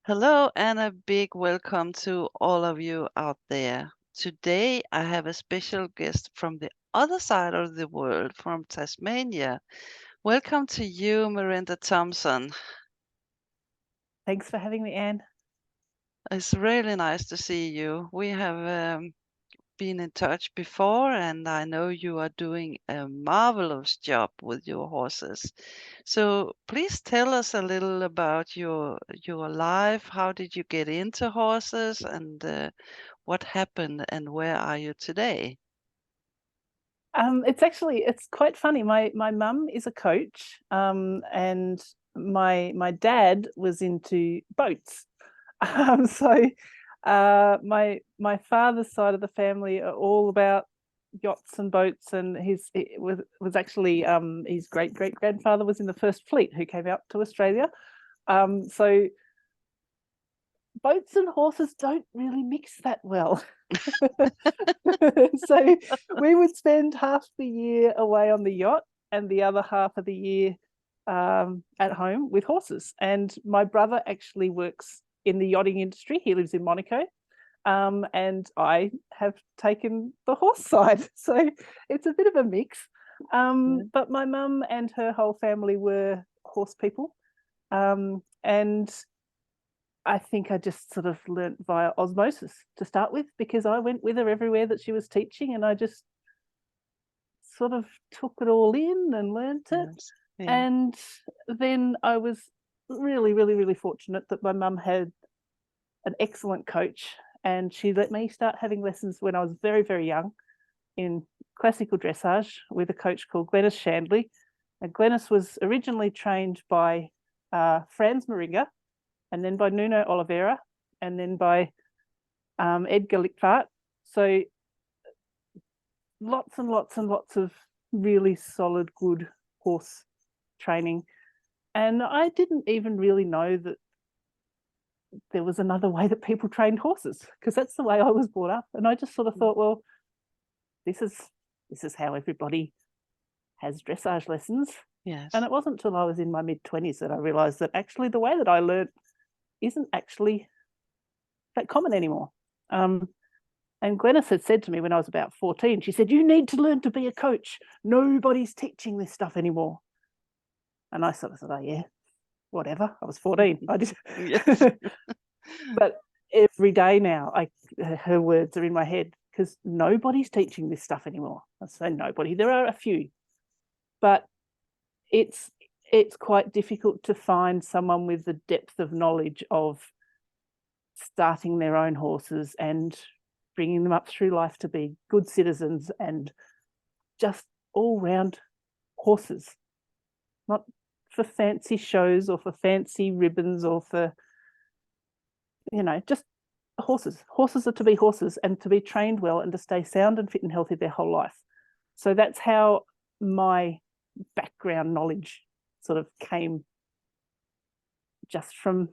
Hello and a big welcome to all of you out there. Today I have a special guest from the other side of the world, from Tasmania. Welcome to you, Merindah Thomson. Thanks for having me, Anne. It's really nice to see you. We have been in touch before, and I know you are doing a marvelous job with your horses. So please tell us a little about your life. How did you get into horses, and what happened, and where are you today? It's quite funny. My mum is a coach, and my dad was into boats. So my father's side of the family are all about yachts and boats, and it was actually his great grandfather was in the first fleet who came out to Australia. So boats and horses don't really mix that well. So we would spend half the year away on the yacht and the other half of the year at home with horses. And my brother actually works in the yachting industry. He lives in Monaco. And I have taken the horse side. So it's a bit of a mix. But my mum and her whole family were horse people. And I think I just sort of learnt via osmosis to start with, because I went with her everywhere that she was teaching, and I just sort of took it all in and learnt it. Yes. Yeah. And then I was really fortunate that my mum had an excellent coach, and she let me start having lessons when I was very young in classical dressage with a coach called Glenys Shandley. And Glenys was originally trained by Franz Merindah, and then by Nuno Oliveira, and then by Edgar Lichtwardt. So lots and lots of really solid, good horse training. And I didn't even really know that there was another way that people trained horses, because that's the way I was brought up. And I just sort of thought, well, this is how everybody has dressage lessons. Yes. And it wasn't until I was in my mid-20s that I realised that actually the way that I learnt isn't actually that common anymore. And Glenys had said to me when I was about 14, she said, "You need to learn to be a coach. Nobody's teaching this stuff anymore." And I sort of said, "Oh, yeah, whatever." I was 14. I just, Yes. but every day now, her words are in my head, because nobody's teaching this stuff anymore. I say nobody. There are a few, but it's quite difficult to find someone with the depth of knowledge of starting their own horses and bringing them up through life to be good citizens and just all round horses, not for fancy shows or for fancy ribbons or for, just horses. Horses are to be horses and to be trained well and to stay sound and fit and healthy their whole life. So that's how my background knowledge sort of came, just from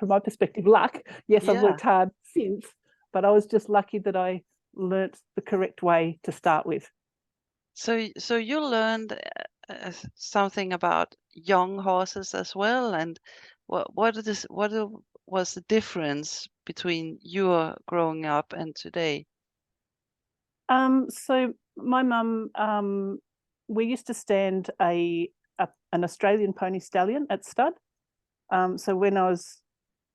my perspective, luck. Yes, I've Yeah. worked hard since, but I was just lucky that I learnt the correct way to start with. So you learned something about young horses as well, and was the difference between your growing up and today? So my mum, we used to stand an Australian pony stallion at stud. So when I was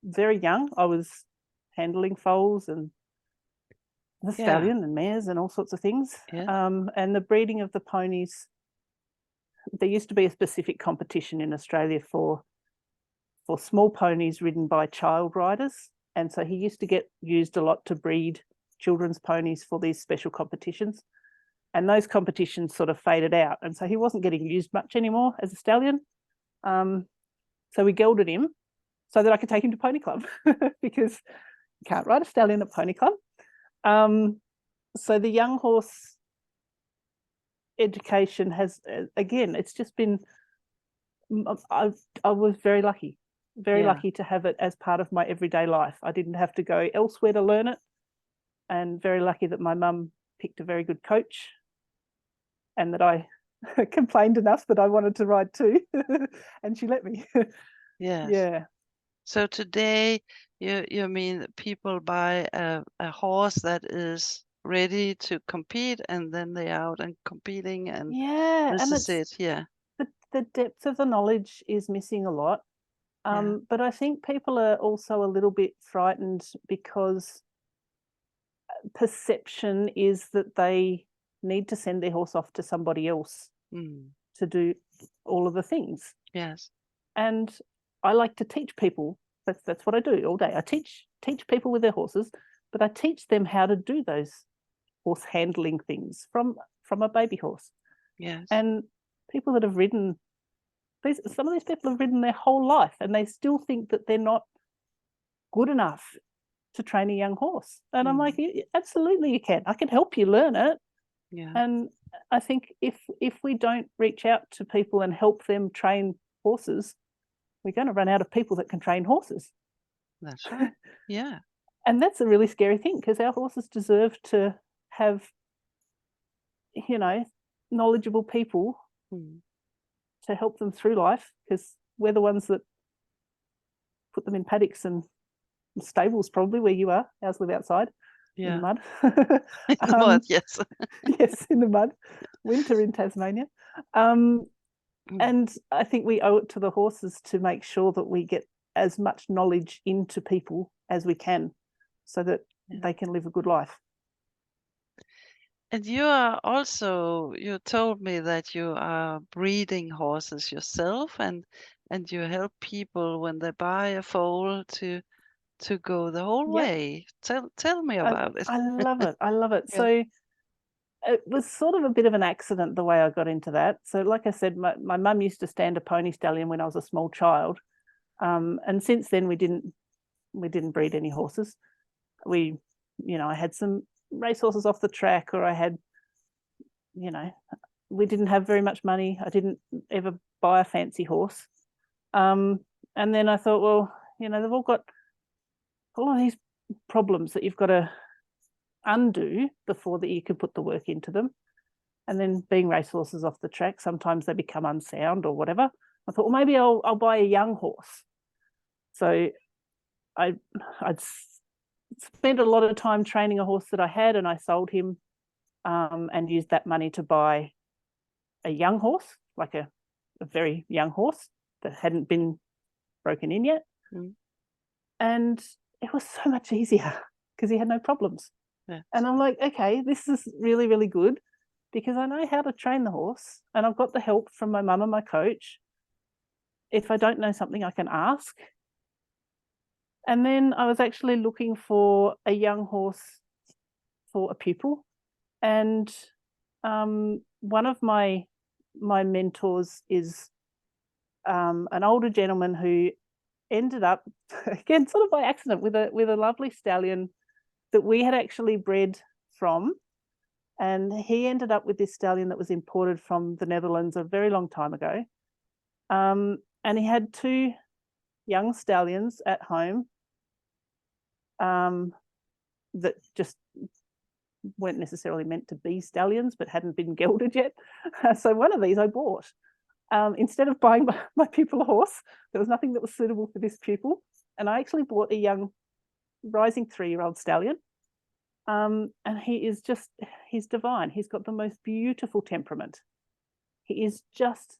very young, I was handling foals and the Yeah. stallion and mares and all sorts of things. Yeah. And the breeding of the ponies, there used to be a specific competition in Australia for small ponies ridden by child riders. And so he used to get used a lot to breed children's ponies for these special competitions. And those competitions sort of faded out. And so he wasn't getting used much anymore as a stallion. So we gelded him so that I could take him to Pony Club, because you can't ride a stallion at Pony Club. So the young horse education has, again, it's just been, I was very lucky to have it as part of my everyday life. I didn't have to go elsewhere to learn it, and very lucky that my mum picked a very good coach, and that I complained enough that I wanted to ride too, and she let me. Yes. Yeah. So today, you mean people buy a horse that is ready to compete, and then they're out and competing, and Yeah, this and is it's it. Yeah, the depth of the knowledge is missing a lot. yeah, But I think people are also a little bit frightened because perception is that they need to send their horse off to somebody else mm, to do all of the things. yes, And I like to teach people. That's what I do all day. I teach people with their horses, but I teach them how to do those horse handling things from a baby horse. yes, And people that have ridden some of these people have ridden their whole life and they still think that they're not good enough to train a young horse. And I'm like, mm, absolutely you can. I can help you learn it. yeah, And I think if we don't reach out to people and help them train horses, we're going to run out of people that can train horses. that's right. Yeah, And that's a really scary thing because our horses deserve to have, you know, knowledgeable people mm, to help them through life because we're the ones that put them in paddocks and stables, probably where you are. Ours live outside in the yeah. mud. In the mud, yes. Yes, in the mud. Winter in Tasmania. Um, Mm, and I think we owe it to the horses to make sure that we get as much knowledge into people as we can so that yeah. they can live a good life. And you are also, you told me that you are breeding horses yourself, and you help people when they buy a foal to go the whole Yep. way. Tell me I, about it. I love it. I love it. Yeah. So it was sort of a bit of an accident the way I got into that. So, like I said, my mum used to stand a pony stallion when I was a small child. And since then we didn't breed any horses. We, I had some racehorses off the track, or I had, you know, we didn't have very much money. I didn't ever buy a fancy horse. Um, and then I thought, well, they've all got all of these problems that you've got to undo before that you can put the work into them. And then being racehorses off the track, sometimes they become unsound or whatever. I thought, well, maybe I'll buy a young horse. So I'd spent a lot of time training a horse that I had, and I sold him and used that money to buy a young horse, like a very young horse that hadn't been broken in yet. Mm, And it was so much easier because he had no problems. yeah. And I'm like, okay, this is really, really good because I know how to train the horse and I've got the help from my mum and my coach. If I don't know something, I can ask. And then I was actually looking for a young horse for a pupil. And one of my mentors is an older gentleman who ended up again sort of by accident with a lovely stallion that we had actually bred from, and he ended up with this stallion that was imported from the Netherlands a very long time ago. And he had two young stallions at home that just weren't necessarily meant to be stallions but hadn't been gelded yet. So one of these I bought. Instead of buying my pupil a horse, there was nothing that was suitable for this pupil. And I actually bought a young rising 3-year-old stallion. And he's divine. He's got the most beautiful temperament. He is just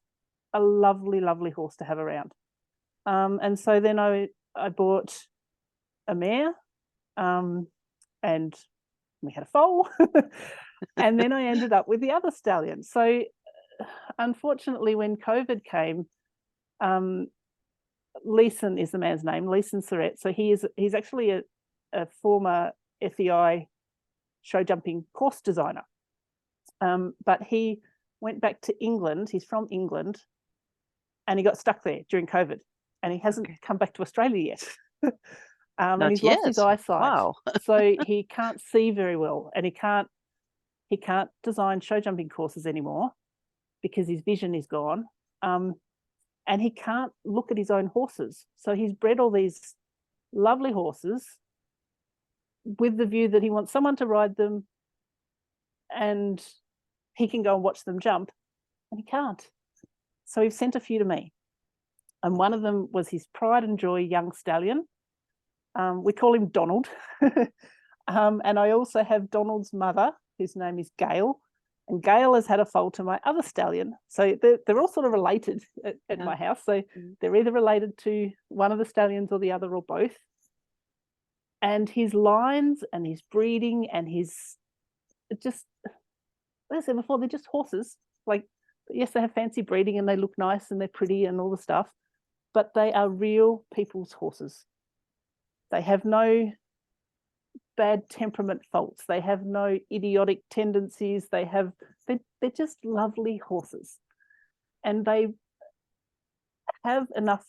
a lovely, lovely horse to have around. And so then I bought a mare, and we had a foal. And then I ended up with the other stallion. So unfortunately, when COVID came, Leeson is the man's name, Leeson Surrett. So he's actually a former FEI show jumping course designer. But he went back to England. He's from England, and he got stuck there during COVID, and he hasn't Okay. come back to Australia yet. And Not he's lost his yet. eyesight, Wow. so he can't see very well, and he can't design show jumping courses anymore because his vision is gone. And he can't look at his own horses. So he's bred all these lovely horses with the view that he wants someone to ride them and he can go and watch them jump, and he can't. So he's sent a few to me. And one of them was his pride and joy young stallion. We call him Donald. And I also have Donald's mother, whose name is Gail. And Gail has had a foal to my other stallion. So they're all sort of related at my house. So they're either related to one of the stallions or the other or both. And his lines and his breeding and his just, like I said before, they're just horses. Like, yes, they have fancy breeding and they look nice and they're pretty and all the stuff, but they are real people's horses. They have no bad temperament faults. They have no idiotic tendencies. They're just lovely horses. And they have enough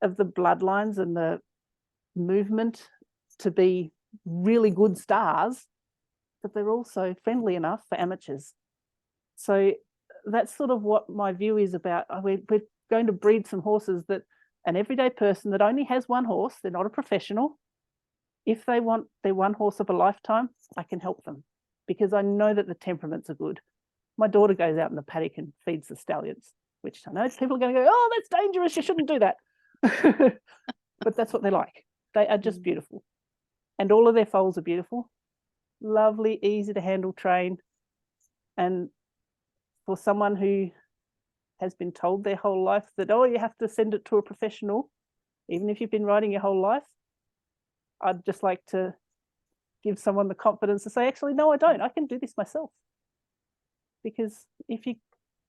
of the bloodlines and the movement to be really good stars, but they're also friendly enough for amateurs. So that's sort of what my view is about. We're going to breed some horses that an everyday person that only has one horse, they're not a professional, if they want their one horse of a lifetime, I can help them because I know that the temperaments are good. My daughter goes out in the paddock and feeds the stallions, which I know people are going to go, oh, that's dangerous, you shouldn't do that. But that's what they like. They are just beautiful. And all of their foals are beautiful, lovely, easy to handle, train. And for someone who has been told their whole life that, oh, you have to send it to a professional, even if you've been riding your whole life, I'd just like to give someone the confidence to say, actually, no, I don't. I can do this myself. Because if you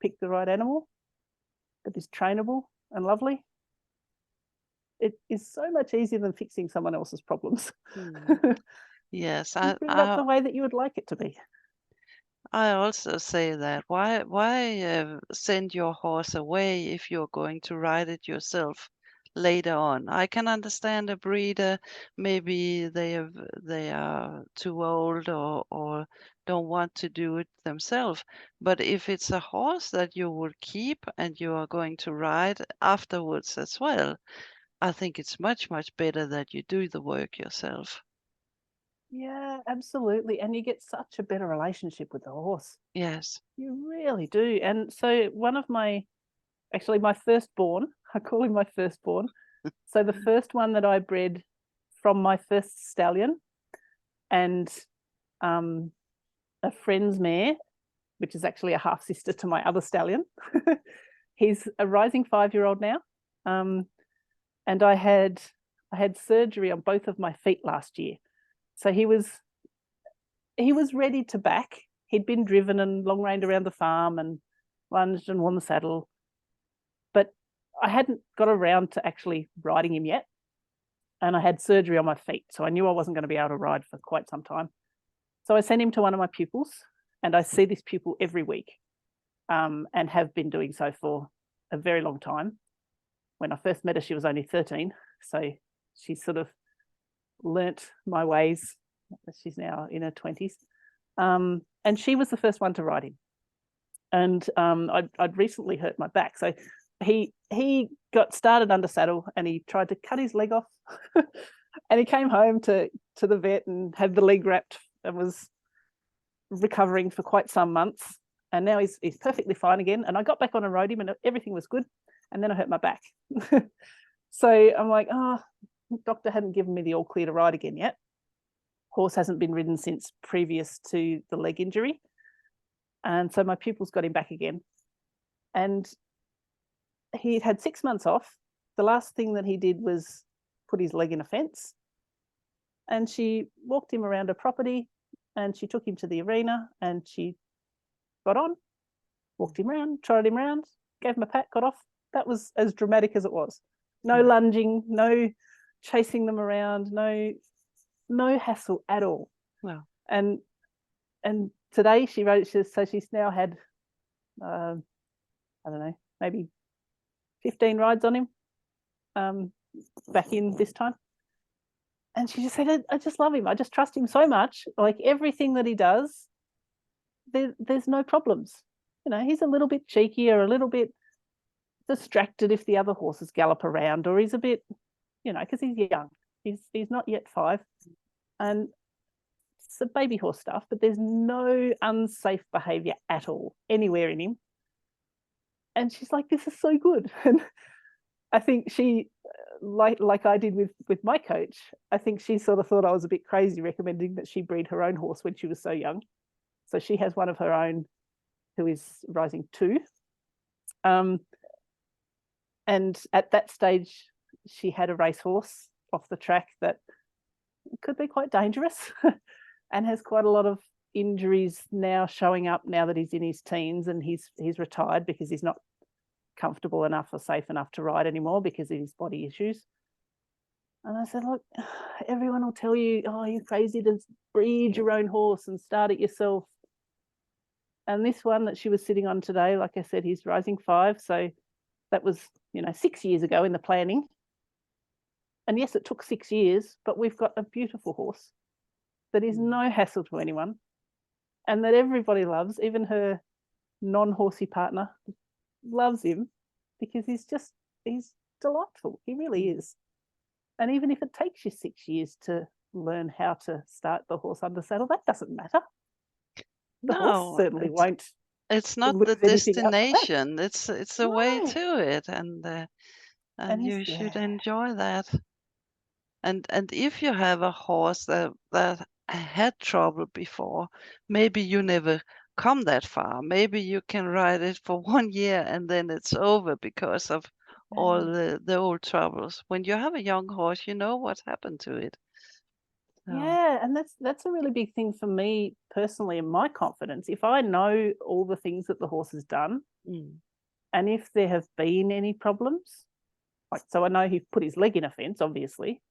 pick the right animal that is trainable and lovely, it is so much easier than fixing someone else's problems. Yes, You bring it up the way that you would like it to be. I also say that. Why send your horse away if you're going to ride it yourself later on? I can understand a breeder, maybe they are too old or don't want to do it themselves. But if it's a horse that you will keep and you are going to ride afterwards as well, I think it's much, much better that you do the work yourself. Yeah, absolutely. And you get such a better relationship with the horse. Yes. You really do. And so one of my firstborn, I call him my firstborn. So the first one that I bred from my first stallion and a friend's mare, which is actually a half sister to my other stallion. He's a rising 5-year-old now. And I had surgery on both of my feet last year. So he was ready to back. He'd been driven and long reined around the farm and lunged and won the saddle. But I hadn't got around to actually riding him yet. And I had surgery on my feet. So I knew I wasn't going to be able to ride for quite some time. So I sent him to one of my pupils, and I see this pupil every week and have been doing so for a very long time. When I first met her, she was only 13. So she sort of learnt my ways. She's now in her 20s. And she was the first one to ride him. And I'd recently hurt my back. So he got started under saddle and he tried to cut his leg off. And he came home to the vet and had the leg wrapped and was recovering for quite some months. And now he's perfectly fine again. And I got back on and rode him and everything was good. And then I hurt my back. So I'm like, doctor hadn't given me the all clear to ride again yet. Horse hasn't been ridden since previous to the leg injury. And so my pupils got him back again. And he had 6 months off. The last thing that he did was put his leg in a fence. And she walked him around a property and she took him to the arena and she got on, walked him around, trotted him around, gave him a pat, got off. That was as dramatic as it was. No lunging, no chasing them around, no hassle at all. Wow. And today she wrote, so she's now had, I don't know, maybe 15 rides on him back in this time. And she just said, I just love him. I just trust him so much. Like everything that he does, there's no problems. You know, he's a little bit cheeky or a little bit distracted if the other horses gallop around, or he's a bit, you know, because he's young. He's not yet 5. And it's the baby horse stuff, but there's no unsafe behavior at all anywhere in him. And she's like, this is so good. I think she, like I did with my coach, I think she sort of thought I was a bit crazy recommending that she breed her own horse when she was so young. So she has one of her own who is rising 2. And at that stage, she had a racehorse off the track that could be quite dangerous and has quite a lot of injuries now showing up now that he's in his teens, and he's retired because he's not comfortable enough or safe enough to ride anymore because of his body issues. And I said, look, everyone will tell you, oh, you're crazy to breed your own horse and start it yourself. And this one that she was sitting on today, like I said, he's rising 5. So that was, 6 years ago in the planning. And yes, it took 6 years, but we've got a beautiful horse that is no hassle to anyone and that everybody loves. Even her non-horsey partner loves him because he's delightful. He really is. And even if it takes you 6 years to learn how to start the horse under saddle, that doesn't matter. The horse certainly won't. It's not the destination. It's a way to it, and you should enjoy that. And if you have a horse that had trouble before, maybe you never come that far. Maybe you can ride it for 1 year and then it's over because of all the old troubles. When you have a young horse, you know what happened to it. So. Yeah, and that's a really big thing for me personally in my confidence. If I know all the things that the horse has done, and if there have been any problems, like, so I know he put his leg in a fence, obviously,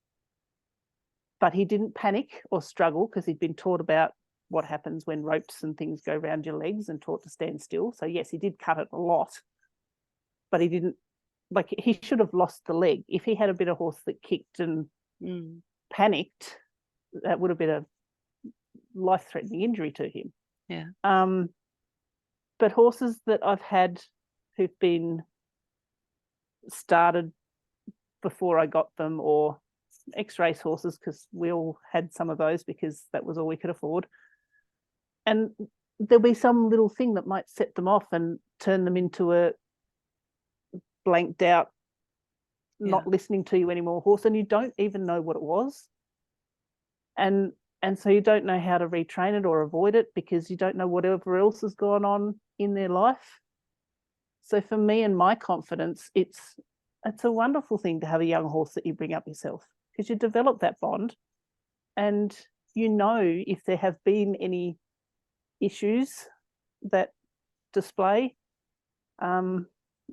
but he didn't panic or struggle because he'd been taught about what happens when ropes and things go around your legs and taught to stand still. So yes, he did cut it a lot, but he didn't, like, he should have lost the leg. If he had a bit of horse that kicked and panicked, that would have been a life-threatening injury to him. Yeah. But horses that I've had who've been started before I got them, or ex-race horses, because we all had some of those because that was all we could afford. And there'll be some little thing that might set them off and turn them into a blanked out, not listening to you anymore horse, and you don't even know what it was. And so you don't know how to retrain it or avoid it because you don't know whatever else has gone on in their life. So for me and my confidence, it's a wonderful thing to have a young horse that you bring up yourself, because you develop that bond and you know if there have been any issues that display. I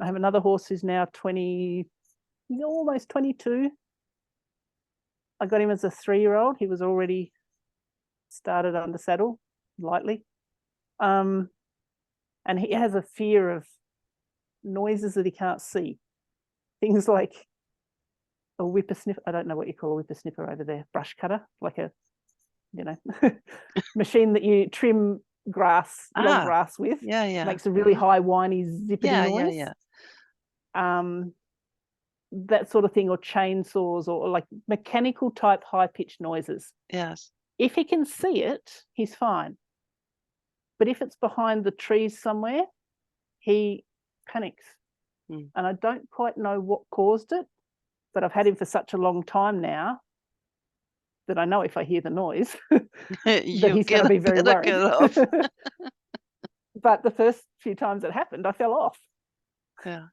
have another horse who's now 20, almost 22. I got him as a 3-year-old. He was already started under saddle lightly. And he has a fear of noises that he can't see. Things like a whippersnipper. I don't know what you call a whippersnipper over there. Brush cutter, like a, machine that you trim grass, long grass with. Yeah. Makes a really high, whiny, zippity noise. Yeah. That sort of thing, or chainsaws, or like mechanical type high-pitched noises. Yes. If he can see it, he's fine. But if it's behind the trees somewhere, he panics. And I don't quite know what caused it, but I've had him for such a long time now that I know if I hear the noise that he's going to be very worried. But the first few times it happened, I fell off. Yeah.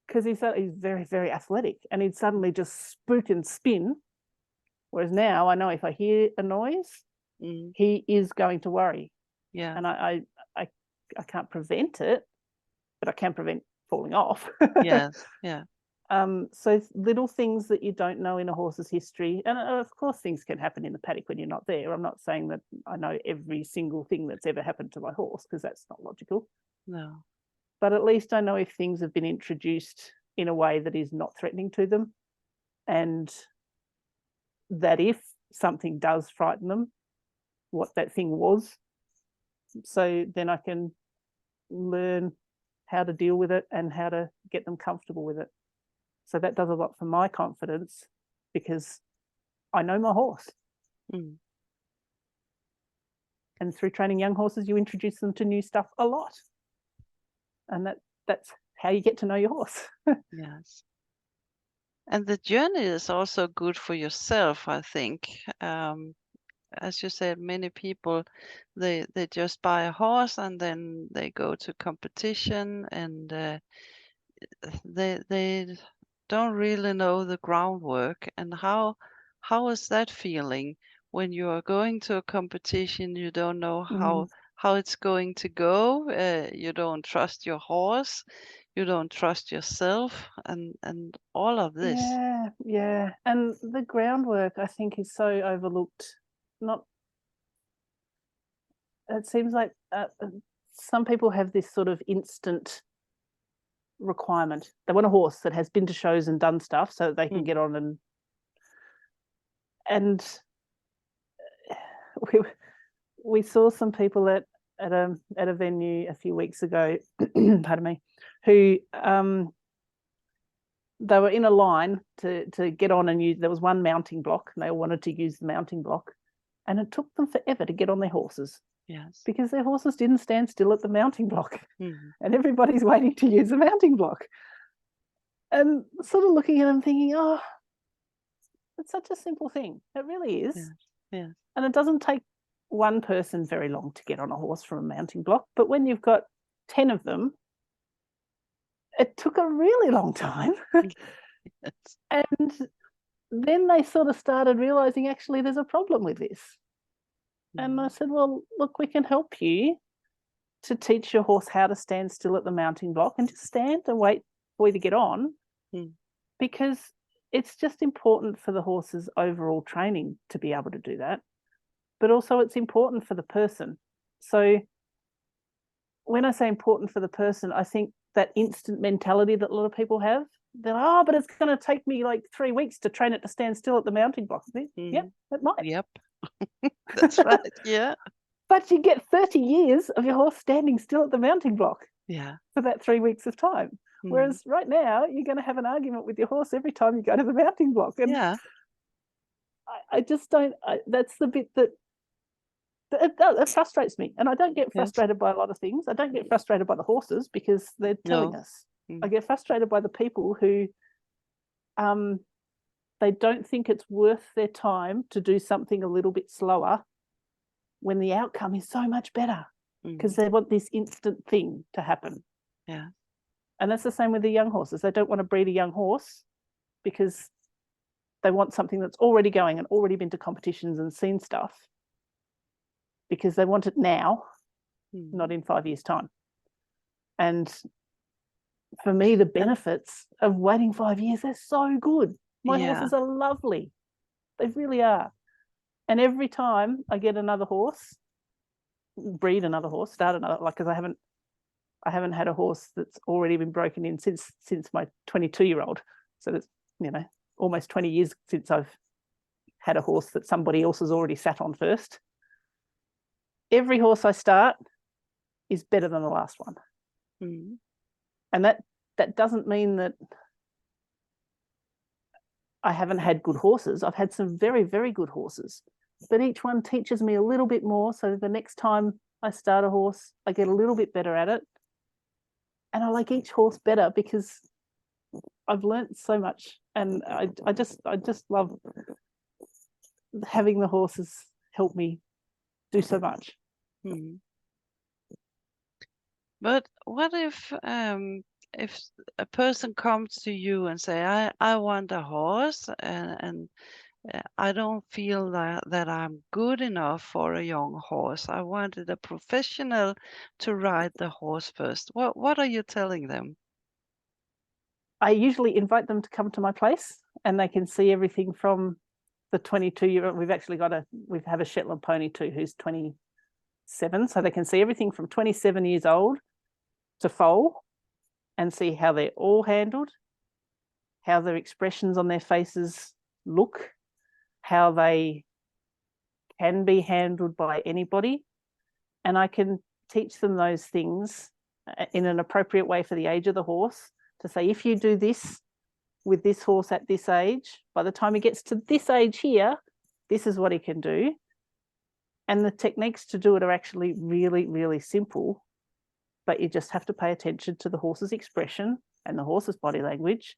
Because he's very, very athletic, and he'd suddenly just spook and spin. Whereas now I know if I hear a noise, he is going to worry. Yeah. And I can't prevent it, but I can prevent falling off. Yes. Yeah. So little things that you don't know in a horse's history, and of course things can happen in the paddock when you're not there. I'm not saying that I know every single thing that's ever happened to my horse, because that's not logical. No. But at least I know if things have been introduced in a way that is not threatening to them, and that if something does frighten them, what that thing was. So then I can learn how to deal with it and how to get them comfortable with it. So that does a lot for my confidence, because I know my horse. And through training young horses, you introduce them to new stuff a lot. And that's how you get to know your horse. Yes. And the journey is also good for yourself, I think. As you said, many people they just buy a horse and then they go to competition, and they don't really know the groundwork. And how is that feeling when you are going to a competition? You don't know Mm. how it's going to go. You don't trust your horse. You don't trust yourself, and all of this. Yeah, yeah. And the groundwork, I think, is so overlooked. Not, it seems like some people have this sort of instant requirement. They want a horse that has been to shows and done stuff so that they can get Mhm. on and we we saw some people at a venue a few weeks ago, pardon me, who they were in a line to get on and use. There was one mounting block, and they all wanted to use the mounting block, and it took them forever to get on their horses Yes. because their horses didn't stand still at the mounting block, Mhm. and everybody's waiting to use the mounting block. And sort of looking at them, thinking, "Oh, it's such a simple thing. It really is." Yes. Yes. And it doesn't take one person very long to get on a horse from a mounting block. But when you've got 10 of them, it took a really long time. Yes. And then they sort of started realizing actually there's a problem with this. And I Mhm. said, well, look, we can help you to teach your horse how to stand still at the mounting block and just stand and wait for you to get on, Mm. because it's just important for the horse's overall training to be able to do that. But also it's important for the person. So when I say important for the person, I think that instant mentality that a lot of people have, they're like, oh, but it's going to take me like 3 weeks to train it to stand still at the mounting block. Yep, Mhm. it might. Yep. That's right. Yeah. But you get 30 years of your horse standing still at the mounting block Yeah. for that 3 weeks of time. Mhm. Whereas right now, you're going to have an argument with your horse every time you go to the mounting block. And Yeah. I just don't, that's the bit that it frustrates me. And I don't get Yes. frustrated by a lot of things. I don't get frustrated by the horses because they're telling No. us. I Mm. get frustrated by the people who um, they don't think it's worth their time to do something a little bit slower when the outcome is so much better, because Mhm. they want this instant thing to happen. Yeah. And that's the same with the young horses. They don't want to breed a young horse because they want something that's already going and already been to competitions and seen stuff, because they want it now, not Mhm. in 5 years' time. And for me, the And benefits of waiting 5 years, they're so good. My yeah. horses are lovely. They really are. And every time I get another horse, breed another horse, start another, like, because I haven't had a horse that's already been broken in since my 22-year-old. So that's, almost 20 years since I've had a horse that somebody else has already sat on first. Every horse I start is better than the last one. Mhm. And that doesn't mean that I haven't had good horses. I've had some very, very good horses, but each one teaches me a little bit more. So the next time I start a horse, I get a little bit better at it. And I like each horse better because I've learned so much. And I just love having the horses help me do so much. Mhm. But what if a person comes to you and say, I want a horse, and I don't feel that I'm good enough for a young horse. I wanted a professional to ride the horse first. What are you telling them? I usually invite them to come to my place and they can see everything from the 22-year-old. We have a Shetland pony too who's 27. So they can see everything from 27 years old to foal and see how they're all handled, how their expressions on their faces look, how they can be handled by anybody. And I can teach them those things in an appropriate way for the age of the horse, to say, if you do this with this horse at this age, by the time he gets to this age here, this is what he can do. And the techniques to do it are actually really, really simple, but you just have to pay attention to the horse's expression and the horse's body language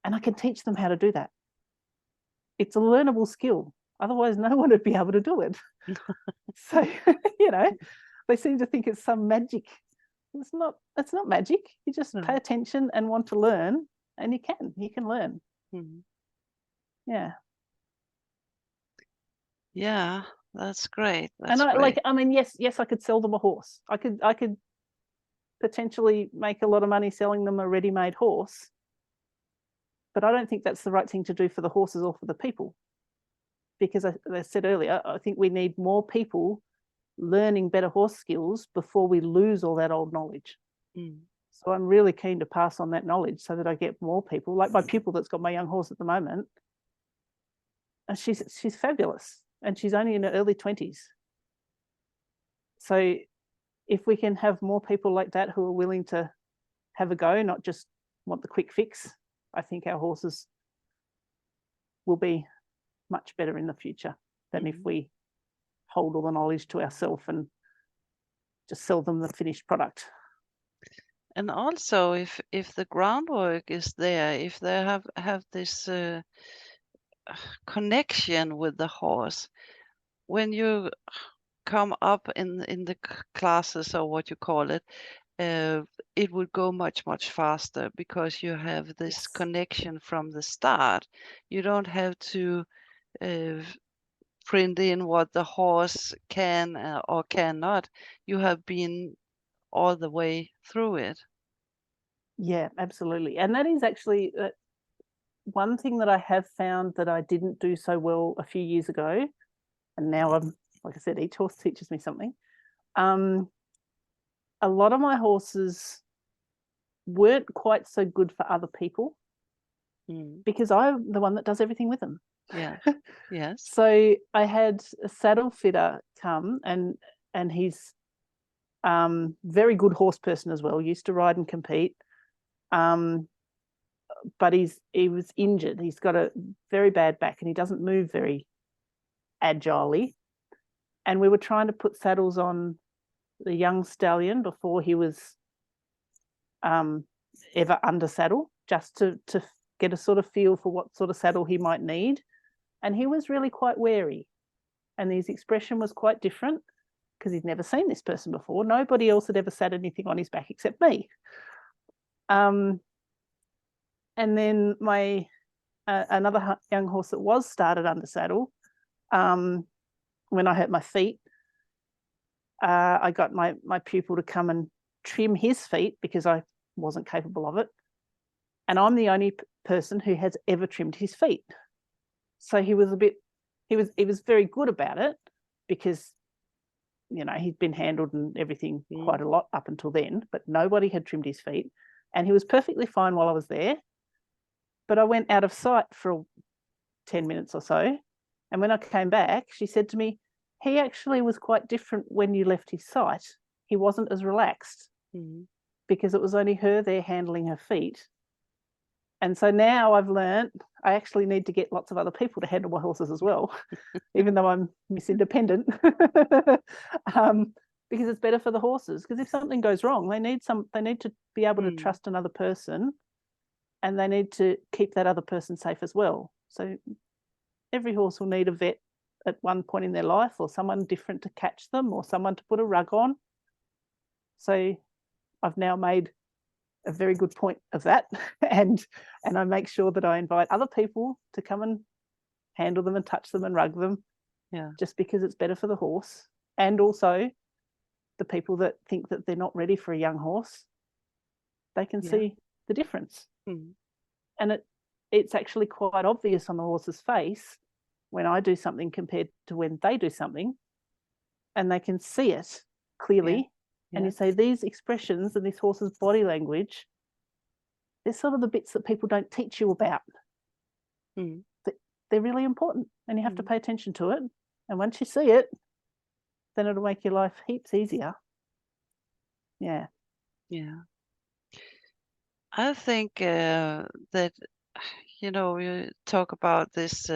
and I can teach them how to do that. It's a learnable skill. Otherwise, no one would be able to do it. So, they seem to think it's some magic. It's not magic. You just pay attention and want to learn, and you can learn. Mm-hmm. Yeah. Yeah, that's great. And yes, I could sell them a horse. I could potentially make a lot of money selling them a ready-made horse, but I don't think that's the right thing to do for the horses or for the people. Because as I said earlier, I think we need more people learning better horse skills before we lose all that old knowledge. So I'm really keen to pass on that knowledge so that I get more people, like my pupil that's got my young horse at the moment. And she's fabulous, and she's only in her early 20s. So if we can have more people like that who are willing to have a go, not just want the quick fix, I think our horses will be much better in the future than if we hold all the knowledge to ourselves and just sell them the finished product. And also, if the groundwork is there, if they have this connection with the horse, when you come up in the classes or what you call it, it would go much faster because you have this connection from the start. You don't have to print in what the horse can or cannot. You have been all the way through it. Yeah, absolutely. And that is actually one thing that I have found that I didn't do so well a few years ago. And now I'm, like I said, each horse teaches me something. A lot of my horses weren't quite so good for other people because I'm the one that does everything with them. Yeah. Yes. So I had a saddle fitter come, and he's very good horse person as well, used to ride and compete. But he was injured. He's got a very bad back and he doesn't move very agilely. And we were trying to put saddles on the young stallion before he was ever under saddle, just to get a sort of feel for what sort of saddle he might need. And he was really quite wary. And his expression was quite different because he'd never seen this person before. Nobody else had ever sat anything on his back except me. And then my another young horse that was started under saddle, when I hurt my feet, I got my pupil to come and trim his feet because I wasn't capable of it. And I'm the only person who has ever trimmed his feet. So he was very good about it because, he'd been handled and everything quite a lot up until then, but nobody had trimmed his feet. And he was perfectly fine while I was there. But I went out of sight for 10 minutes or so. And when I came back, she said to me, he actually was quite different when you left his sight. He wasn't as relaxed because it was only her there handling her feet. And so now I've learned I actually need to get lots of other people to handle my horses as well, even though I'm Miss Independent, because it's better for the horses. Because if something goes wrong, they need to be able to trust another person, and they need to keep that other person safe as well. So every horse will need a vet at one point in their life, or someone different to catch them, or someone to put a rug on. So I've now made a very good point of that, and I make sure that I invite other people to come and handle them and touch them and rug them, just because it's better for the horse. And also the people that think that they're not ready for a young horse, they can see the difference. And it's actually quite obvious on the horse's face when I do something compared to when they do something, and they can see it clearly. And you say these expressions and this horse's body language, they're sort of the bits that people don't teach you about. They're really important, and you have to pay attention to it. And once you see it, then it'll make your life heaps easier. Yeah. I think that, you talk about this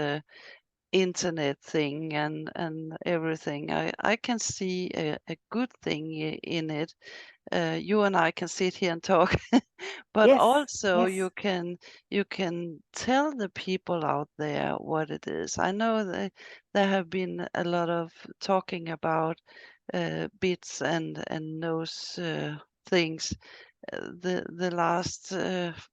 internet thing and everything. I can see a good thing in it, you and I can sit here and talk, but Yes, also yes. you can tell the people out there what it is. I know that there have been a lot of talking about bits and those things the last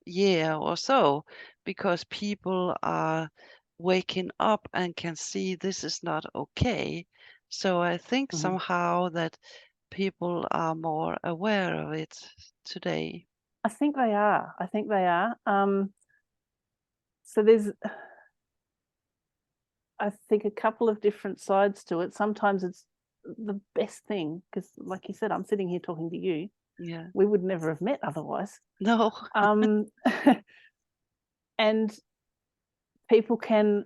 year or so, because people are waking up and can see this is not okay. So I think Mhm. somehow that people are more aware of it today. I think they are. I think they are. So there's, I think, a couple of different sides to it. Sometimes it's the best thing because, like you said, I'm sitting here talking to you. Yeah. We would never have met otherwise. No. Um, and people can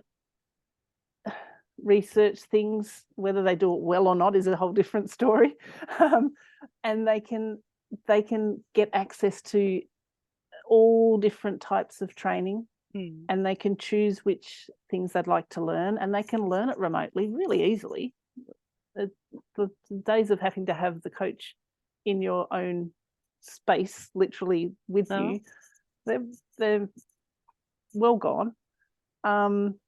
research things. Whether they do it well or not is a whole different story. And they can get access to all different types of training, Mm. and they can choose which things they'd like to learn, and they can learn it remotely really easily. The days of having to have the coach in your own space, literally with No. you, they're well gone. Um,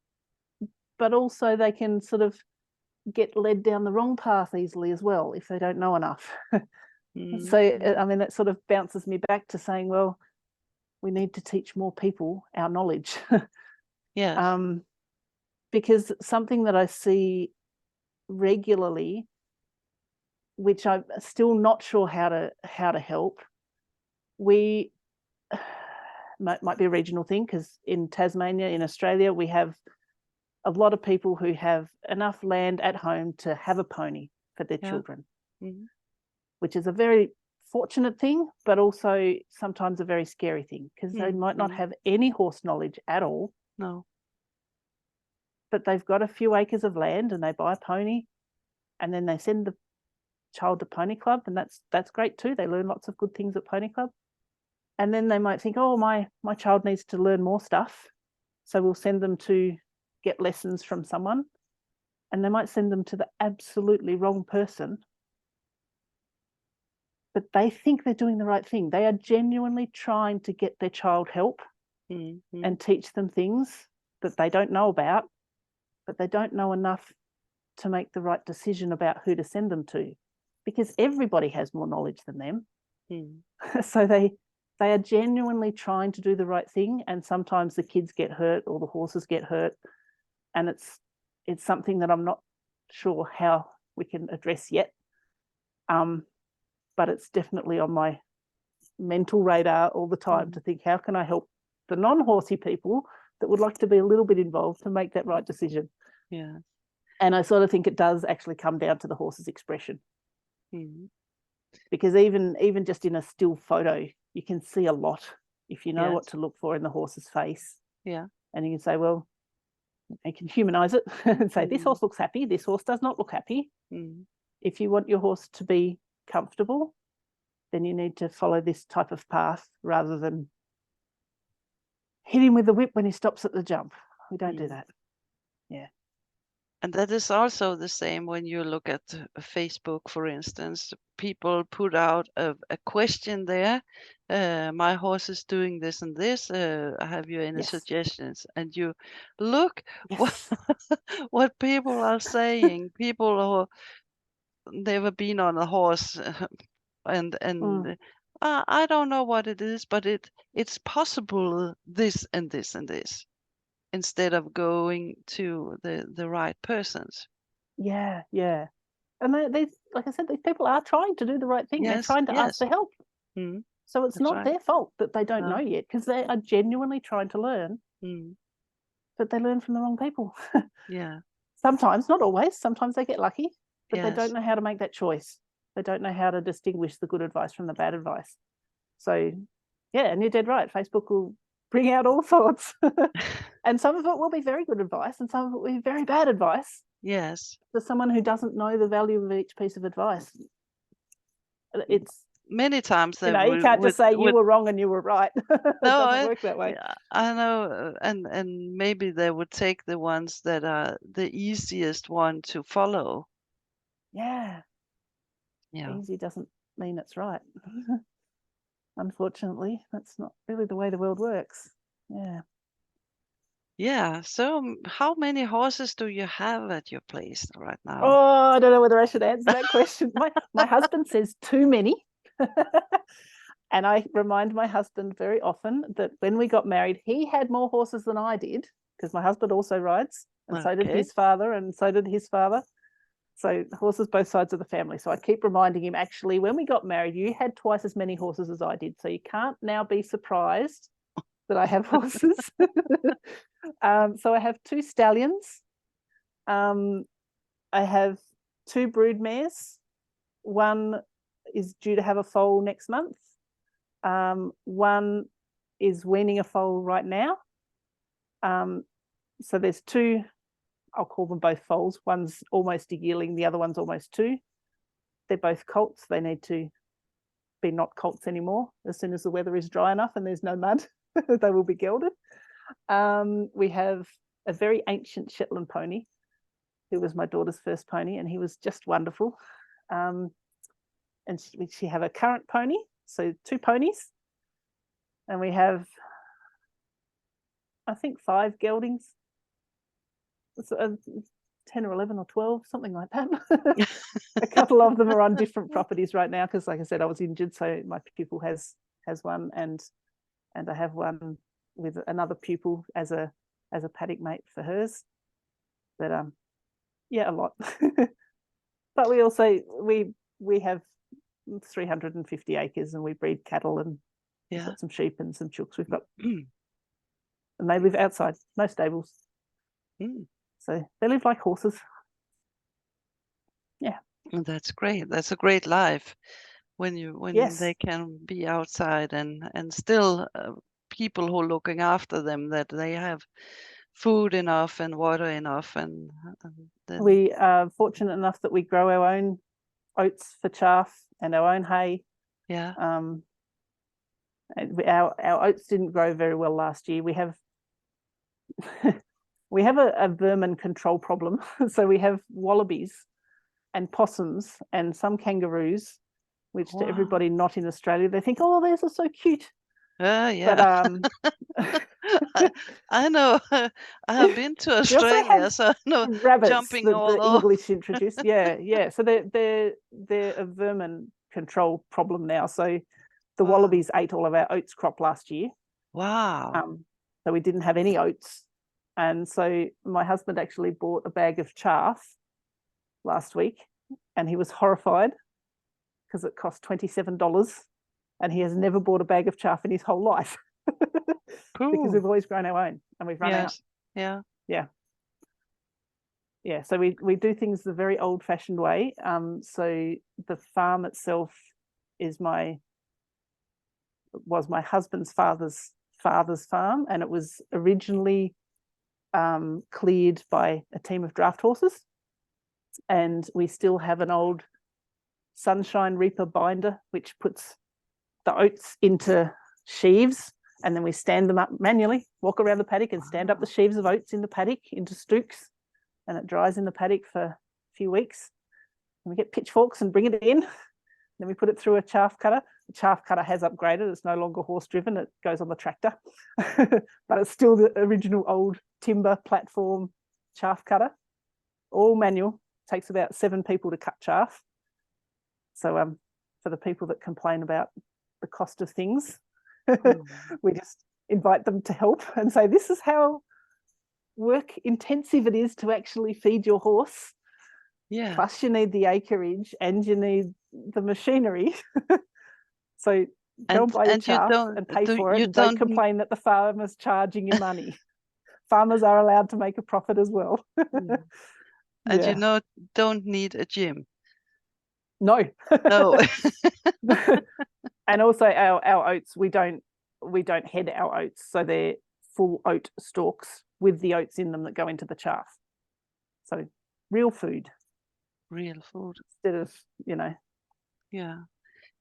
but also they can sort of get led down the wrong path easily as well if they don't know enough. Mm. So, Mm. I mean, that sort of bounces me back to saying, well, we need to teach more people our knowledge. Yes. um, because something that I see regularly, which I'm still not sure how to help, we might be a regional thing because in Tasmania, in Australia, we have a lot of people who have enough land at home to have a pony for their Yeah. children, Mm. which is a very fortunate thing, but also sometimes a very scary thing because they Mm. might not Mm. have any horse knowledge at all, No. but they've got a few acres of land and they buy a pony and then they send the child to pony club, and that's great too. They learn lots of good things at pony club. And then they might think, oh, my child needs to learn more stuff, so we'll send them to get lessons from someone, and they might send them to the absolutely wrong person, but they think they're doing the right thing. They are genuinely trying to get their child help Mm. Mm. and teach them things that they don't know about, but they don't know enough to make the right decision about who to send them to, because everybody has more knowledge than them. Mm. So they are genuinely trying to do the right thing, and sometimes the kids get hurt or the horses get hurt, and it's something that I'm not sure how we can address yet. But it's definitely on my mental radar all the time to Mm. think, how can I help the non-horsey people that would like to be a little bit involved to make that right decision? Yeah. And I sort of think it does actually come down to the horse's expression, Mm. because even just in a still photo, you can see a lot if you know what Yes. to look for in the horse's face. Yeah. And you can say, well, you can humanize it and say, this Mm. horse looks happy, this horse does not look happy. Mm. If you want your horse to be comfortable, then you need to follow this type of path rather than hit him with the whip when he stops at the jump. We don't do Mm. that. Yeah. And that is also the same when you look at Facebook, for instance. People put out a question there. My horse is doing this and this. Have you any Yes. suggestions? And you look what, Yes. what people are saying. People who never been on a horse, and Mm. I don't know what it is, but it's possible this and this and this, instead of going to the right persons. Yeah. Yeah. And they, like I said, these people are trying to do the right thing. They're Yes, trying to ask yes. for help. Mm, So it's that's not right. their fault that they don't know No. yet, because they are genuinely trying to learn, Mm, but they learn from the wrong people. yeah. Sometimes, not always. Sometimes they get lucky, but they don't Yes. know how to make that choice. They don't know how to distinguish the good advice from the bad advice. So, yeah, and you're dead right. Facebook will bring out all sorts. And some of it will be very good advice, and some of it will be very bad advice Yes. for someone who doesn't know the value of each piece of advice. M- It's, Many times you that know, you can't just say you with were wrong and you were right. It no, doesn't work that way. yeah, I know, and maybe they would take the ones that are the easiest one to follow. Yeah. Yeah. Easy doesn't mean it's right. Unfortunately, that's not really the way the world works. Yeah. Yeah. So how many horses do you have at your place right now? Oh, I don't know whether I should answer that question. My husband says too many. And I remind my husband very often that when we got married, he had more horses than I did, because my husband also rides, and so did Okay. his father, and so did his father. So horses both sides of the family. So I keep reminding him, actually, when we got married, you had twice as many horses as I did. So you can't now be surprised that I have horses. So I have 2 stallions. I have 2 brood mares. One is due to have a foal next month. One is weaning a foal right now. So there's 2, I'll call them both foals. One's almost a yearling, the other one's almost 2. They're both colts. They need to be not colts anymore. As soon as the weather is dry enough and there's no mud, they will be gelded. We have a very ancient Shetland pony, who was my daughter's first pony, and he was just wonderful. And she have a current pony, so 2 ponies. And we have, I think, 5 geldings. So, 10 or 11 or 12, something like that. A couple of them are on different properties right now because, like I said, I was injured, so my pupil has one, and I have one with another pupil as a paddock mate for hers. But yeah, a lot. But we also we have 350 acres, and we breed cattle, and we've got some sheep and some chooks. We've got, and they live outside, no stables. So they live like horses. Yeah. That's great. That's a great life when Yes. they can be outside and still people who are looking after them, that they have food enough and water enough, and then we are fortunate enough that we grow our own oats for chaff and our own hay. yeah. Our oats didn't grow very well last year. We have we have a vermin control problem. So we have wallabies and possums and some kangaroos, which to everybody not in Australia, they think, oh, those are so cute. Yeah. But I know. I have been to Australia, so I know rabbits jumping that all the over. English introduced. Yeah. So they're a vermin control problem now. So the wallabies ate all of our oats crop last year. Wow. So we didn't have any oats. And so my husband actually bought a bag of chaff last week, and he was horrified because it cost $27, and he has never bought a bag of chaff in his whole life. Because we've always grown our own and we've run out. Yeah. So we do things the very old-fashioned way. So the farm itself was my husband's father's farm, and it was originally cleared by a team of draft horses, and we still have an old Sunshine Reaper binder which puts the oats into sheaves, and then we stand them up manually, walk around the paddock and stand up the sheaves of oats in the paddock into stooks, and it dries in the paddock for a few weeks, and we get pitchforks and bring it in. Then we put it through a chaff cutter. The chaff cutter has upgraded. It's no longer horse driven. It goes on the tractor, but it's still the original old timber platform chaff cutter, all manual. Takes about 7 people to cut chaff. So for the people that complain about the cost of things, we just invite them to help and say, this is how work intensive it is to actually feed your horse. Yeah. Plus you need the acreage and you need the machinery. So go and buy your chaff and pay for it, and don't complain that the farmer's charging you money. Farmers are allowed to make a profit as well. And you don't need a gym. No. No. And also our oats, we don't head our oats, so they're full oat stalks with the oats in them that go into the chaff. So real food. Real food. Instead of, Yeah.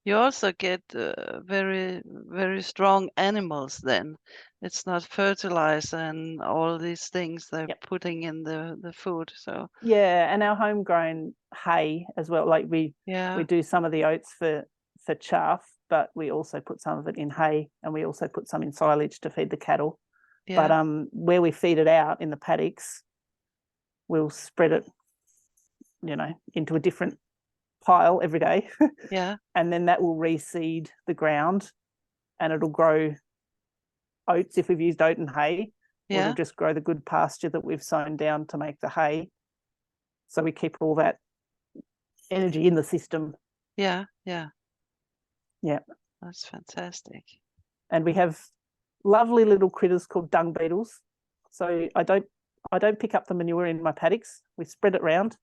You also get very, very strong animals then. It's not fertilizer and all these things they're putting in the food. So yeah, and our homegrown hay as well. Like we do some of the oats for for chaff, but we also put some of it in hay, and we also put some in silage to feed the cattle. Yeah. But where we feed it out in the paddocks, we'll spread it, into a different pile every day. Yeah. And then that will reseed the ground, and it'll grow oats if we've used oat and hay. Or Yeah. it'll just grow the good pasture that we've sown down to make the hay. So we keep all that energy in the system. Yeah. Yeah. Yeah. That's fantastic. And we have lovely little critters called dung beetles. So I don't pick up the manure in my paddocks. We spread it round.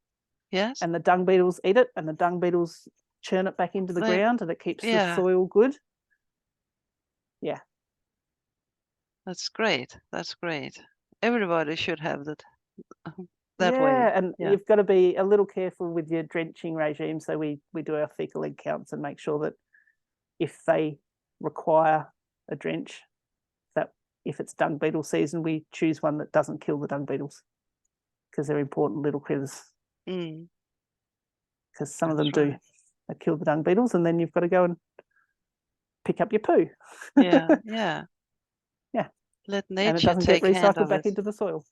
Yes. And the dung beetles eat it, and the dung beetles churn it back into the ground, and it keeps the soil good. Yeah. That's great. That's great. Everybody should have that way. And you've got to be a little careful with your drenching regime. So we do our fecal egg counts and make sure that if they require a drench, that if it's dung beetle season, we choose one that doesn't kill the dung beetles, because they're important little critters. Because some of them do kill the dung beetles, and then you've got to go and pick up your poo. Yeah. Yeah. Let nature and it doesn't take get hand recycled of back it. into the soil.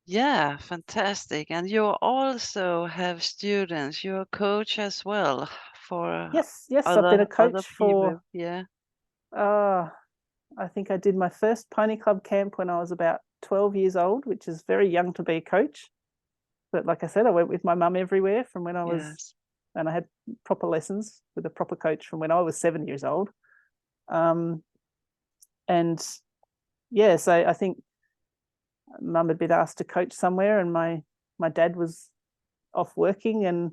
Yeah, fantastic. And you also have students. You're a coach as well for Yes, I've been a coach for I think I did my first pony club camp when I was about 12 years old, which is very young to be a coach. But like I said, I went with my mum everywhere from when I was, and I had proper lessons with a proper coach from when I was 7 years old. And yeah, so I think mum had been asked to coach somewhere, and my dad was off working, and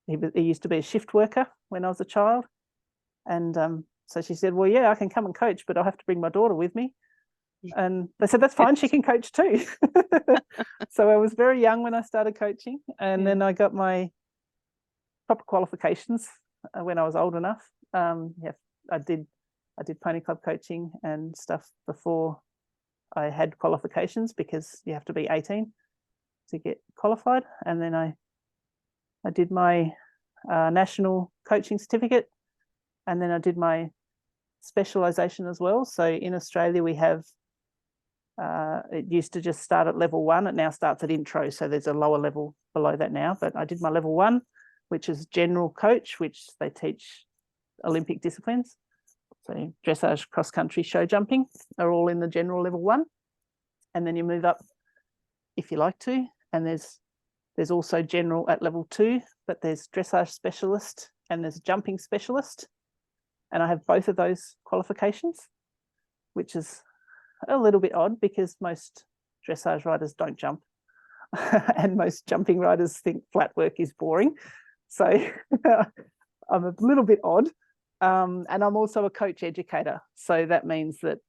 he used to be a shift worker when I was a child. And so she said, well, yeah, I can come and coach, but I'll have to bring my daughter with me. And they said, that's fine, she can coach too. So I was very young when I started coaching, and then I got my proper qualifications when I was old enough. I did pony club coaching and stuff before I had qualifications, because you have to be 18 to get qualified. And then I did my national coaching certificate, and then I did my specialisation as well. So in Australia we have, it used to just start at level 1. It now starts at intro, so there's a lower level below that now. But I did my level 1, which is general coach, which they teach Olympic disciplines. So dressage, cross country, show jumping are all in the general level 1. And then you move up if you like to. And there's also general at level 2, but there's dressage specialist and there's jumping specialist. And I have both of those qualifications, which is a little bit odd because most dressage riders don't jump. And most jumping riders think flat work is boring. So I'm a little bit odd. And I'm also a coach educator. So that means that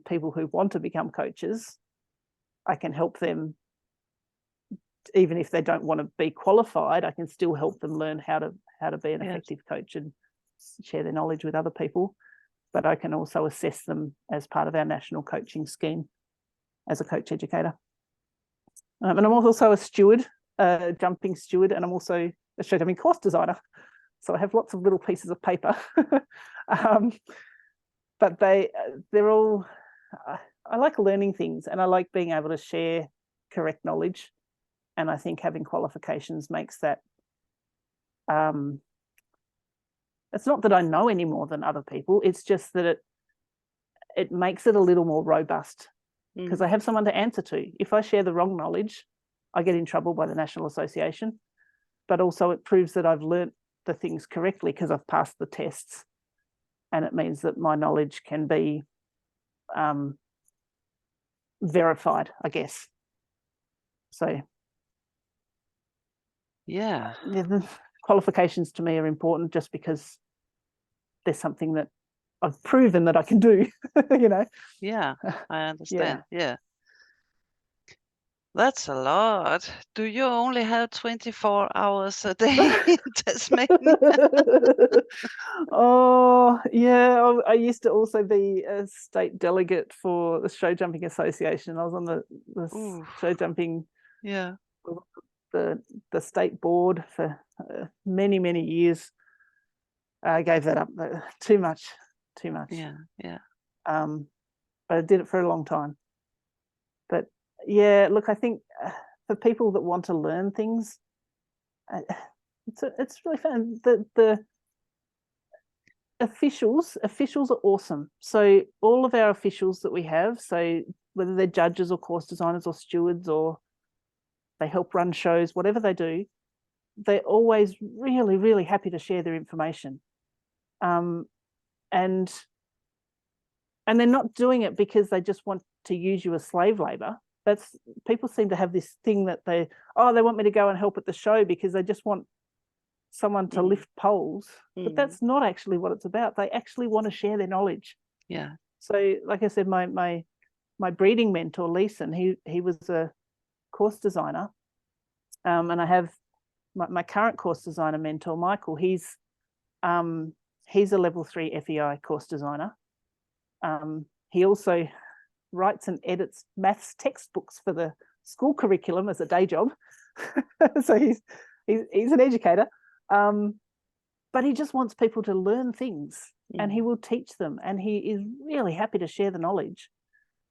people who want to become coaches, I can help them. Even if they don't want to be qualified, I can still help them learn how to be an effective coach and share their knowledge with other people. But I can also assess them as part of our national coaching scheme as a coach educator. And I'm also a steward, a jumping steward, and I'm also a show jumping course designer. So I have lots of little pieces of paper. But they're all, I like learning things, and I like being able to share correct knowledge. And I think having qualifications makes that, it's not that I know any more than other people, it's just that it makes it a little more robust, because I have someone to answer to. If I share the wrong knowledge, I get in trouble by the National Association, but also it proves that I've learnt the things correctly because I've passed the tests, and it means that my knowledge can be verified, I guess. So the qualifications to me are important just because there's something that I've proven that I can do. Yeah, I understand. Yeah. That's a lot. Do you only have 24 hours a day in Tasmania? Oh, yeah. I used to also be a state delegate for the Show Jumping Association. I was on the show jumping the state board for many, many years. I gave that up. Too much. Yeah. But I did it for a long time. But yeah, look, I think for people that want to learn things, it's really fun. The officials are awesome. So all of our officials that we have, so whether they're judges or course designers or stewards or they help run shows, whatever they do, they're always really, really happy to share their information. And they're not doing it because they just want to use you as slave labor. That's, people seem to have this thing that they want me to go and help at the show because they just want someone to lift poles. But that's not actually what it's about. They actually want to share their knowledge. Yeah. So like I said, my breeding mentor, Leeson, he was a course designer. And I have my current course designer mentor, Michael. He's a level 3 FEI course designer. He also writes and edits maths textbooks for the school curriculum as a day job. So he's an educator, but he just wants people to learn things, and he will teach them, and he is really happy to share the knowledge.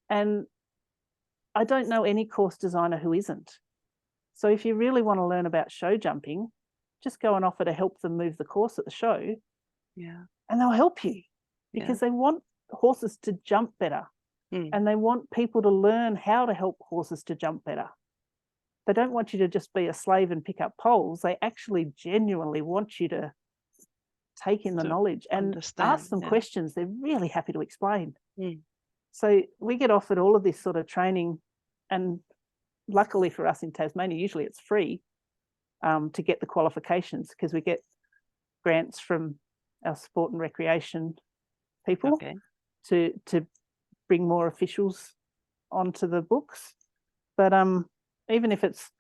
And I don't know any course designer who isn't. So if you really want to learn about show jumping, just go and offer to help them move the course at the show. Yeah. And they'll help you because they want horses to jump better. And they want people to learn how to help horses to jump better. They don't want you to just be a slave and pick up poles. They actually genuinely want you to take in the knowledge and ask them questions. They're really happy to explain. So we get offered all of this sort of training, and luckily for us in Tasmania, usually it's free to get the qualifications, because we get grants from our sport and recreation people to bring more officials onto the books. But even if it's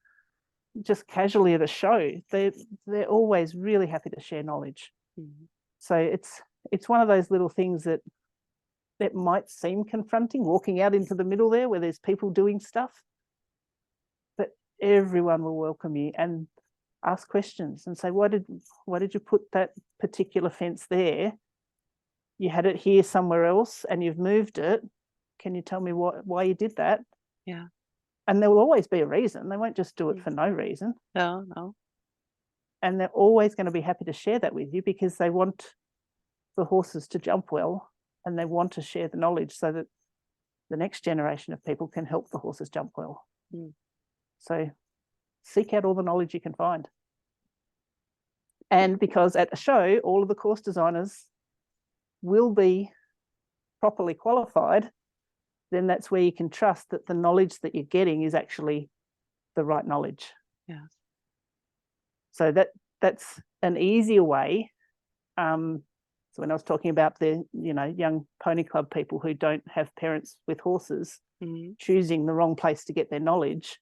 just casually at a show, they're always really happy to share knowledge. So it's one of those little things that might seem confronting, walking out into the middle there where there's people doing stuff, but everyone will welcome you and ask questions and say, why did you put that particular fence there? You had it here somewhere else and you've moved it. Can you tell me why you did that? Yeah. And there will always be a reason. They won't just do it for no reason. No. And they're always going to be happy to share that with you, because they want the horses to jump well, and they want to share the knowledge so that the next generation of people can help the horses jump well. So seek out all the knowledge you can find. And because at a show, all of the course designers will be properly qualified, then that's where you can trust that the knowledge that you're getting is actually the right knowledge. Yeah. So that's an easier way. So when I was talking about the young pony club people who don't have parents with horses choosing the wrong place to get their knowledge,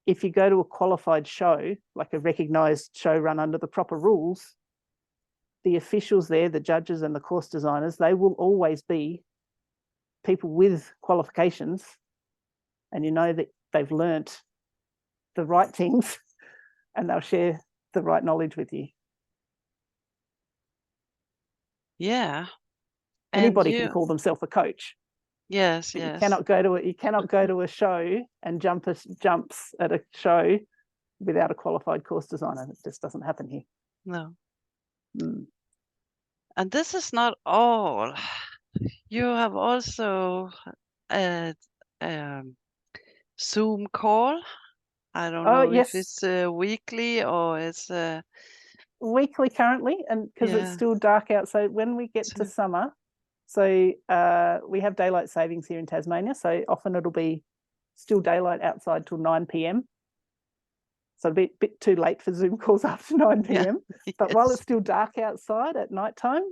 if you go to a qualified show, like a recognised show run under the proper rules, the officials there, the judges and the course designers, they will always be people with qualifications, and you know that they've learnt the right things and they'll share the right knowledge with you. Yeah. Anybody can call themselves a coach. Yes. You cannot go to a show and jumps at a show without a qualified course designer. It just doesn't happen here. No. And this is not all. You have also a Zoom call. I don't know if it's weekly or it's weekly currently, and because it's still dark out. So when we get to summer, so we have daylight savings here in Tasmania, so often it'll be still daylight outside till 9 p.m. So it'll be a bit too late for Zoom calls after 9 p.m. But while it's still dark outside at night time,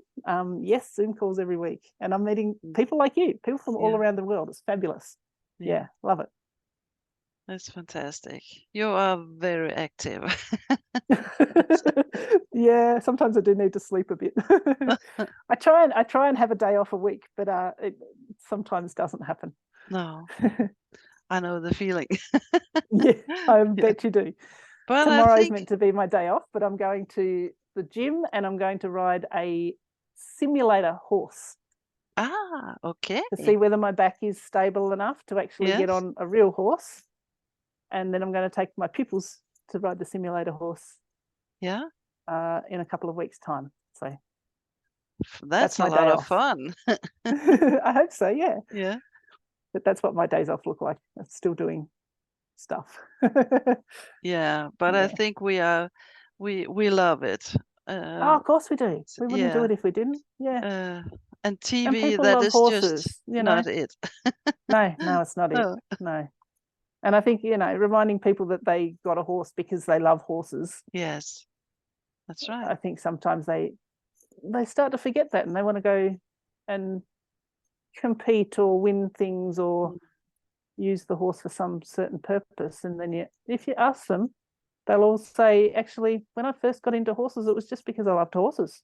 Zoom calls every week. And I'm meeting people like you, people from all around the world. It's fabulous. Yeah, love it. That's fantastic. You are very active. Yeah, sometimes I do need to sleep a bit. I try and have a day off a week, but it sometimes doesn't happen. No, I know the feeling. Yeah, I bet you do. But I Tomorrow's think, meant to be my day off, but I'm going to the gym and I'm going to ride a simulator horse okay. to see whether my back is stable enough to actually get Yes. on a real horse. And then I'm going to take my pupils to ride the simulator horse Yeah. in a couple of weeks' time. So That's that's a my lot day of off. fun. I hope so, yeah. Yeah. But that's what my days off look like. I'm still doing stuff. Yeah. But I Yeah. think we love it. Oh, of course we do. We wouldn't do Yeah. it if we didn't. Yeah. And And TV, people that love is just horses, you know. not it. No, it's not it. No. No. And I think, reminding people that they got a horse because they love horses. Yes. That's right. I think sometimes they start to forget that and they want to go and compete or win things or Mm. use the horse for some certain purpose. And then if you ask them, they'll all say, actually, when I first got into horses, it was just because I loved horses.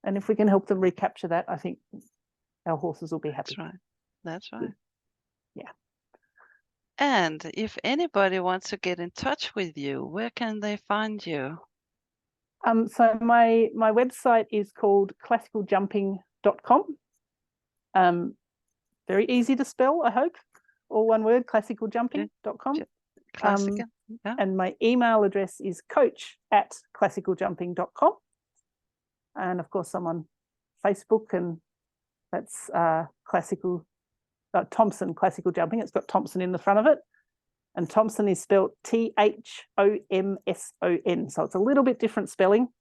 And if we can help them recapture that, I think our horses will be happy. That's right. That's right. Yeah. And if anybody wants to get in touch with you, where can they find you? So my website is called classicaljumping.com. Very easy to spell, I hope. All one word, classicaljumping.com. Classical. Yeah. And my email address is coach@classicaljumping.com. And of course, I'm on Facebook, and that's Thomson Classical Jumping. It's got Thomson in the front of it. And Thomson is spelled Thomson. So it's a little bit different spelling.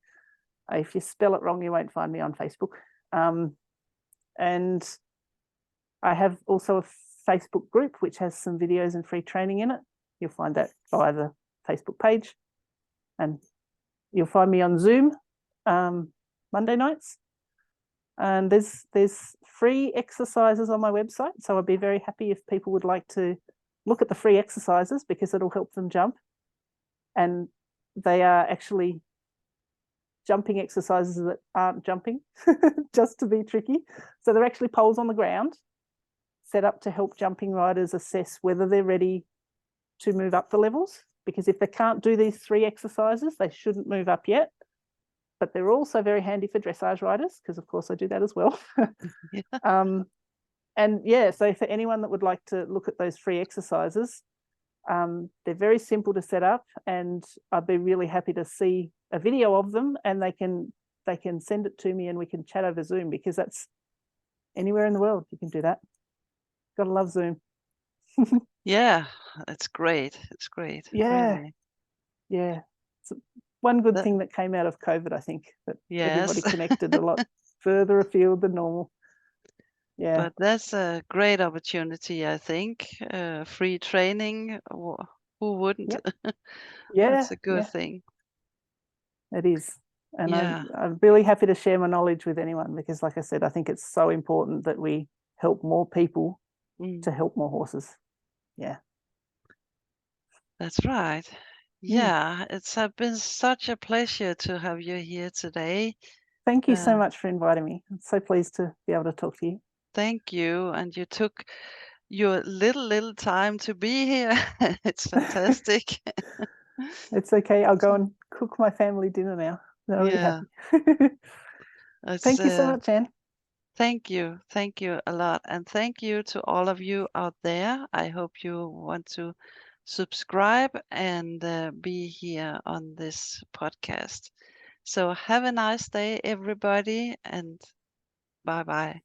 If you spell it wrong, you won't find me on Facebook. And I have also a Facebook group, which has some videos and free training in it. You'll find that via the Facebook page. And you'll find me on Zoom Monday nights. And there's free exercises on my website. So I'd be very happy if people would like to look at the free exercises because it'll help them jump. And they are actually jumping exercises that aren't jumping, just to be tricky. So they're actually poles on the ground set up to help jumping riders assess whether they're ready to move up the levels. Because if they can't do these 3 exercises, they shouldn't move up yet. But they're also very handy for dressage riders, because of course I do that as well. Yeah. And yeah, so for anyone that would like to look at those free exercises, they're very simple to set up, and I'd be really happy to see a video of them, and they can send it to me and we can chat over Zoom, because that's anywhere in the world you can do that. Gotta love Zoom. Yeah, it's great. It's great. Yeah. Really. Yeah. It's one good thing that came out of COVID, I think, that everybody Yes. connected a lot further afield than normal. Yeah. But that's a great opportunity, I think. Free training, who wouldn't? Yep. Yeah. That's a good Yeah. thing. It is. And Yeah. I'm really happy to share my knowledge with anyone, because like I said, I think it's so important that we help more people to help more horses. Yeah. That's right. Yeah, it's been such a pleasure to have you here today. Thank you so much for inviting me. I'm so pleased to be able to talk to you. Thank you. And you took your little time to be here. It's fantastic. It's okay. I'll go and cook my family dinner now. They'll be Yeah. happy. It's Thank you so much, Anne. Thank you. Thank you a lot. And thank you to all of you out there. I hope you want to subscribe and be here on this podcast. So have a nice day, everybody, and bye bye.